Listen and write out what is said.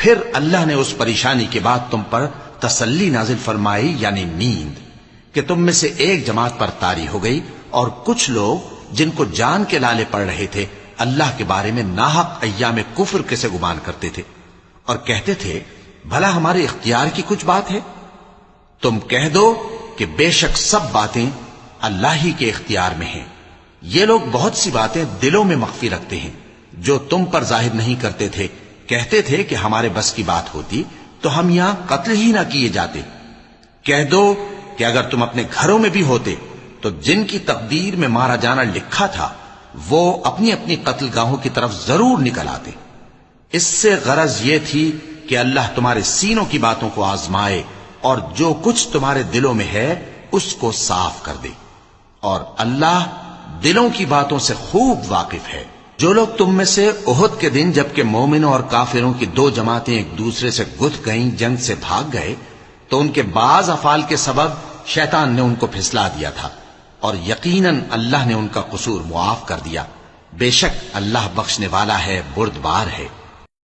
پھر اللہ نے اس پریشانی کے بعد تم پر تسلی نازل فرمائی یعنی نیند، کہ تم میں سے ایک جماعت پر طاری ہو گئی، اور کچھ لوگ جن کو جان کے لالے پڑ رہے تھے اللہ کے بارے میں ناحق ایام کفر کے سے گمان کرتے تھے، اور کہتے تھے بھلا ہمارے اختیار کی کچھ بات ہے؟ تم کہہ دو کہ بے شک سب باتیں اللہ ہی کے اختیار میں ہیں۔ یہ لوگ بہت سی باتیں دلوں میں مخفی رکھتے ہیں جو تم پر ظاہر نہیں کرتے تھے، کہتے تھے کہ ہمارے بس کی بات ہوتی تو ہم یہاں قتل ہی نہ کیے جاتے۔ کہہ دو کہ اگر تم اپنے گھروں میں بھی ہوتے تو جن کی تقدیر میں مارا جانا لکھا تھا وہ اپنی اپنی قتل گاہوں کی طرف ضرور نکل آتے۔ اس سے غرض یہ تھی کہ اللہ تمہارے سینوں کی باتوں کو آزمائے اور جو کچھ تمہارے دلوں میں ہے اس کو صاف کر دے، اور اللہ دلوں کی باتوں سے خوب واقف ہے۔ جو لوگ تم میں سے احد کے دن جبکہ مومنوں اور کافروں کی دو جماعتیں ایک دوسرے سے گتھ گئیں جنگ سے بھاگ گئے تو ان کے بعض افعال کے سبب شیطان نے ان کو پھسلا دیا تھا، اور یقیناً اللہ نے ان کا قصور معاف کر دیا۔ بے شک اللہ بخشنے والا ہے، بردبار ہے۔